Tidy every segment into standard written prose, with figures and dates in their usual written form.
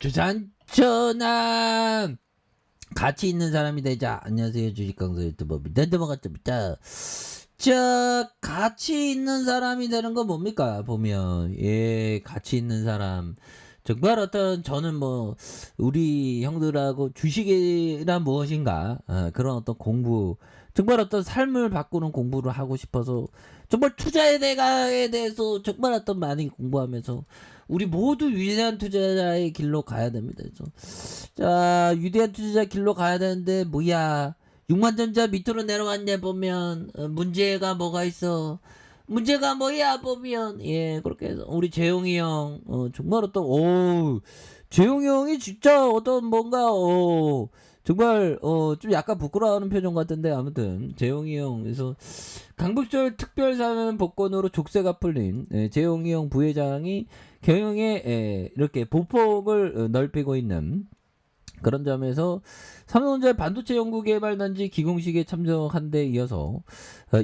주산천하 가치 있는 사람이 되자. 안녕하세요, 주식강사 유튜버입니다. 넘어갔습니다. 저 가치 있는 사람이 되는 건 뭡니까? 보면 가치 있는 사람. 정말 어떤 저는 뭐 우리 형들하고 주식이란 무엇인가 그런 어떤 공부, 정말 어떤 삶을 바꾸는 공부를 하고 싶어서 정말 투자에 대해서 정말 어떤 많이 공부하면서 우리 모두 위대한 투자자의 길로 가야 됩니다. 그래서 자, 위대한 투자자 길로 가야 되는데 뭐야, 6만전자 밑으로 내려왔냐 보면 문제가 뭐가 있어. 문제가 뭐야 보면 그렇게 해서 우리 재용이 형 정말 어떤 재용이 형이 진짜 어떤 뭔가 정말 좀 약간 부끄러워하는 표정 같은데, 아무튼 재용이 형, 그래서 강북절 특별사면 복권으로 족쇄가 풀린 재용이 형 부회장이 경영에 이렇게 보폭을 넓히고 있는 그런 점에서 삼성전자 반도체 연구개발단지 기공식에 참석한 데 이어서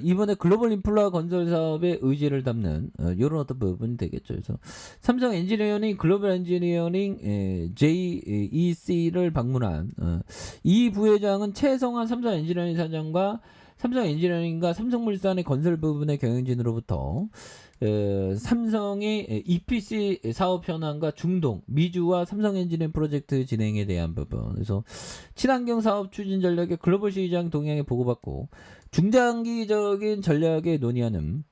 이번에 글로벌 인플라 건설 사업의 의지를 담는 이런 어떤 부분이 되겠죠. 그래서 삼성 엔지니어링 글로벌 엔지니어링 JEC를 방문한 이 부회장은 최성환 삼성 엔지니어링 사장과 삼성 엔지니어링과 삼성물산의 건설 부분의 경영진으로부터 삼성의 EPC 사업 현황과 중동, 미주와 삼성 엔지니어링 프로젝트 진행에 대한 부분, 그래서 친환경 사업 추진 전략의 글로벌 시장 동향에 보고받고 중장기적인 전략에 논의하는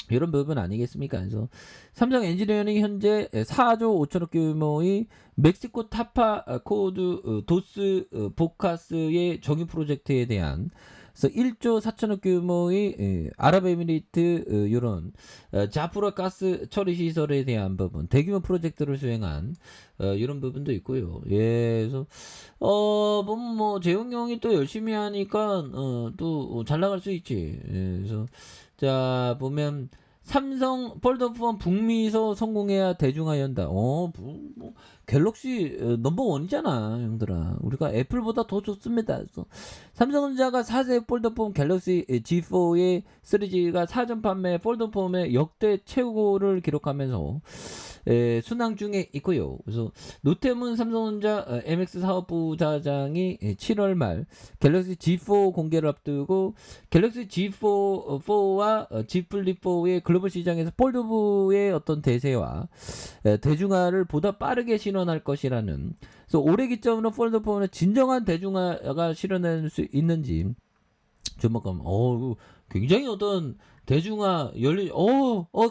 이런 부분 아니겠습니까? 그래서 삼성 엔지니어링이 현재 4조 5천억 규모의 멕시코 타파 코드 도스 보카스의 정유 프로젝트에 대한 그래서 1조 4천억 규모의 아랍에미리트 이런 자프라 가스 처리 시설에 대한 부분, 대규모 프로젝트를 수행한 이런 부분도 있고요. 그래서 보면 뭐 재용 형이 또 열심히 하니까 또 잘 나갈 수 있지. 그래서 자 보면 삼성 폴더폰 북미에서 성공해야 대중화 연다. 뭐 갤럭시 넘버원이잖아, 형들아. 우리가 애플보다 더 좋습니다. 그래서 삼성전자가 4세 폴더폰 갤럭시 G4의 3G가 사전 판매 폴더폰의 역대 최고를 기록하면서 순항 중에 있고요. 그래서 노태문 삼성전자 MX 사업부사장이 7월 말 갤럭시 G4 공개를 앞두고 갤럭시 G4와 G 플립 4의 글로벌 시장에서 폴더브의 어떤 대세와 대중화를 보다 빠르게 실현할 것이라는, 그래서 올해 기점으로 폴더폰의 진정한 대중화가 실현될 수 있는지 주목하면 굉장히 어떤 대중화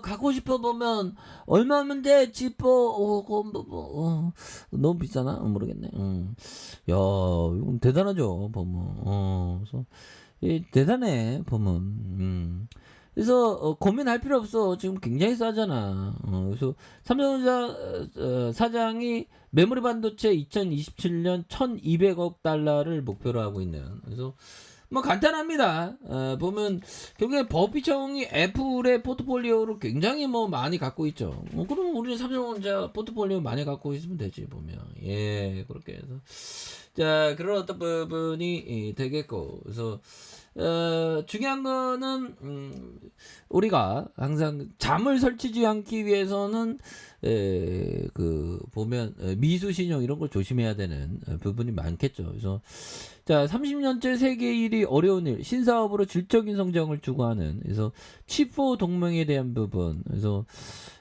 갖고 싶어 보면 얼마면 돼? 지퍼 너무 비싸나? 모르겠네. 야, 이건 대단하죠, 보면. 그래서 대단해, 보면. 그래서 고민할 필요 없어. 지금 굉장히 싸잖아. 그래서 삼성전자 사장이 메모리 반도체 2027년 1200억 달러를 목표로 하고 있는, 그래서 뭐 간단합니다. 보면 결국에 버피청이 애플의 포트폴리오를 굉장히 뭐 많이 갖고 있죠. 그럼 우리 삼성전자 포트폴리오 많이 갖고 있으면 되지, 보면. 그렇게 해서 자, 그런 어떤 부분이 되겠고, 그래서 중요한 거는 우리가 항상 잠을 설치지 않기 위해서는 보면 미수신용 이런 걸 조심해야 되는 부분이 많겠죠. 그래서 자, 30년째 세계 일이 어려운 일, 신사업으로 질적인 성장을 추구하는, 그래서 칩4 동맹에 대한 부분, 그래서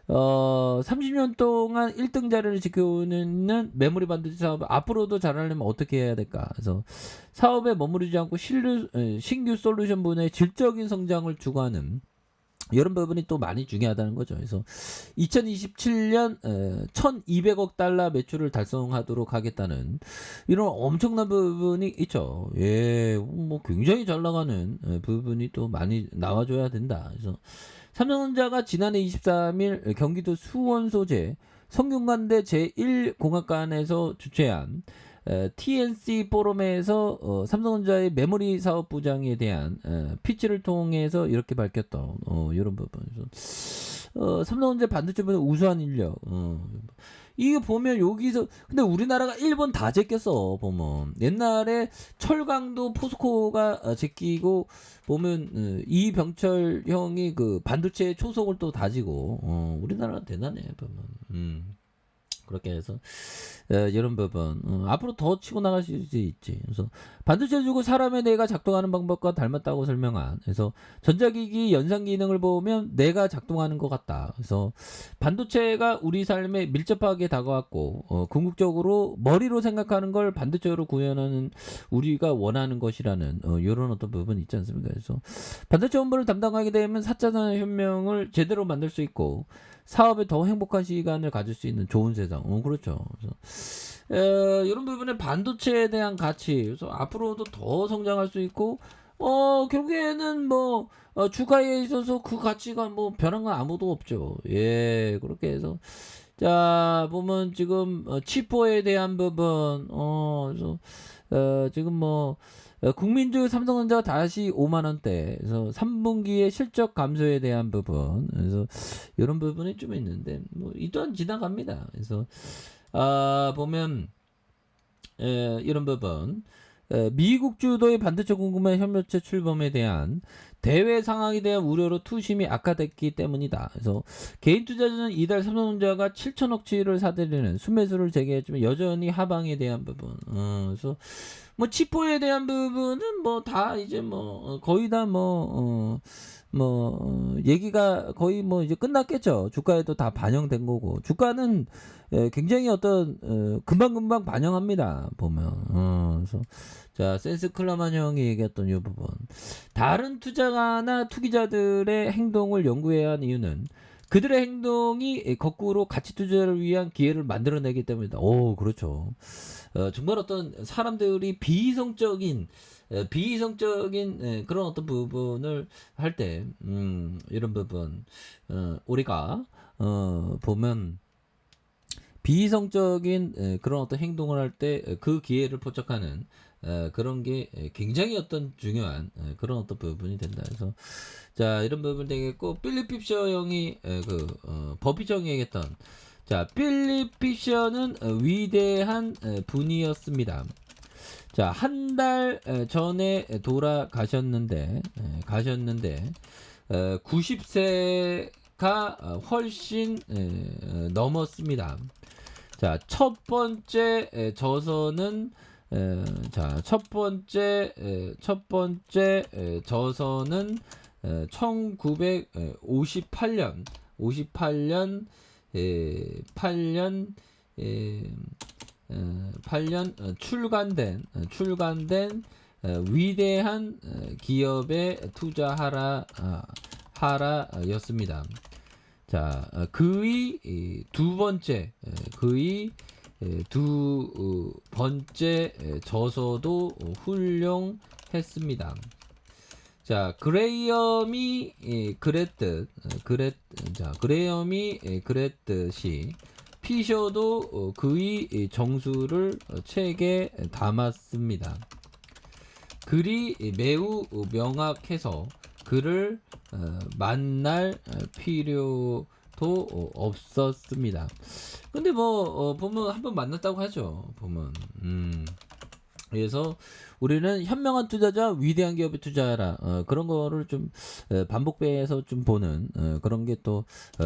30년 동안 1등 자리를 지켜오는 메모리 반도체 사업을 앞으로도 잘하려면 어떻게 해야 될까? 그래서 사업에 머무르지 않고 신규 솔루션 분야의 질적인 성장을 추구하는 이런 부분이 또 많이 중요하다는 거죠. 그래서 2027년 1200억 달러 매출을 달성하도록 하겠다는 이런 엄청난 부분이 있죠. 뭐 굉장히 잘 나가는 부분이 또 많이 나와줘야 된다. 그래서 삼성전자가 지난해 23일 경기도 수원 소재 성균관대 제1공학관에서 주최한 TNC 포럼에서 삼성전자의 메모리 사업 부장에 대한 피치를 통해서 이렇게 밝혔던 이런 부분. 삼성전자 반도체 분야 우수한 인력. 이거 보면 여기서 근데 우리나라가 일본 다 제꼈어. 보면 옛날에 철강도 포스코가 제끼고 보면 이병철 형이 그 반도체 초석을 또 다지고 우리나라가 대단해, 보면. 그렇게 해서 이런 부분 앞으로 더 치고 나갈 수 있지. 그래서 반도체 주고 사람의 뇌가 작동하는 방법과 닮았다고 설명한. 그래서 전자기기 연상 기능을 보면 뇌가 작동하는 것 같다. 그래서 반도체가 우리 삶에 밀접하게 다가왔고 궁극적으로 머리로 생각하는 걸 반도체로 구현하는 우리가 원하는 것이라는 이런 어떤 부분이 있지 않습니까? 그래서 반도체 업무를 담당하게 되면 4차 산업혁명을 제대로 만들 수 있고 사업에 더 행복한 시간을 가질 수 있는 좋은 세상. 그렇죠. 그래서 이런 부분에 반도체에 대한 가치. 그래서 앞으로도 더 성장할 수 있고, 결국에는 뭐 주가에 있어서 그 가치가 뭐 변한 건 아무도 없죠. 예, 그렇게 해서 자 보면 지금 치포에 대한 부분, 그래서 지금 뭐 국민주 삼성전자가 다시 5만 원대. 그래서 3분기의 실적 감소에 대한 부분. 그래서 이런 부분이 좀 있는데 뭐 이 또한 지나갑니다. 그래서 보면 이런 부분. 미국 주도의 반도체 공급망 협력체 출범에 대한 대외 상황에 대한 우려로 투심이 악화됐기 때문이다. 그래서 개인 투자자는 이달 삼성전자가 7천억치를 사들이는 순매수를 제기했지만 여전히 하방에 대한 부분. 그래서 뭐 치포에 대한 부분은 뭐 다 이제 뭐 거의 다 얘기가 거의 뭐 이제 끝났겠죠. 주가에도 다 반영된 거고 주가는 굉장히 어떤 금방금방 반영합니다. 보면 그래서 자 센스 클라만 형이 얘기했던 이 부분 다른 투자가나 투기자들의 행동을 연구해야 하는 이유는 그들의 행동이 거꾸로 가치 투자를 위한 기회를 만들어내기 때문이다. 오 그렇죠. 정말 어떤 사람들이 비이성적인 그런 어떤 부분을 할 때 이런 부분 우리가 보면 비이성적인 그런 어떤 행동을 할 때 그 기회를 포착하는 그런 게 굉장히 어떤 중요한 그런 어떤 부분이 된다. 그래서 자 이런 부분 되겠고 필립 피셔 형이 버핏 형이 얘기했던 자 필립 피셔는 위대한 분이었습니다. 자, 한 달 전에 돌아가셨는데, 90세가 훨씬 넘었습니다. 자, 첫 번째 저서는 첫 번째 저서는 1958년 8년 출간된 위대한 기업에 투자하라였습니다. 자, 그의 두 번째 저서도 훌륭했습니다. 자, 그레이엄이 그랬듯이 피셔도 그의 정수를 책에 담았습니다. 글이 매우 명확해서 그를 만날 필요도 없었습니다. 근데 뭐 보면 한번 만났다고 하죠. 보면 그래서 우리는 현명한 투자자, 위대한 기업에 투자하라. 그런 거를 좀 반복해서 좀 보는 그런 게 또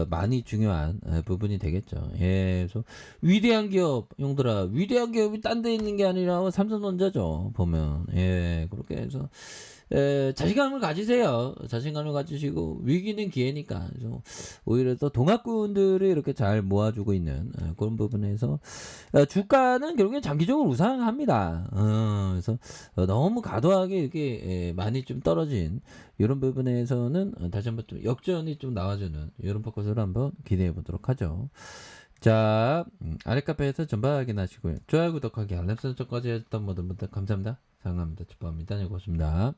많이 중요한 부분이 되겠죠. 예, 그래서 위대한 기업, 용들아, 위대한 기업이 딴 데 있는 게 아니라 삼성전자죠. 보면 예, 그렇게 해서 자신감을 가지세요. 자신감을 가지시고 위기는 기회니까. 그래서 오히려 또 동학군들이 이렇게 잘 모아주고 있는 그런 부분에서 주가는 결국엔 장기적으로 우상합니다. 그래서 너무 과도하게 이렇게 많이 좀 떨어진 이런 부분에서는 다시 한번 좀 역전이 좀 나와주는 이런 포커스를 한번 기대해 보도록 하죠. 자, 아래 카페에서 전방 확인하시고요. 좋아요, 구독하기, 알람 설정까지 해줬던 모든 분들 감사합니다. 사랑합니다. 축복합니다. 네, 고맙습니다.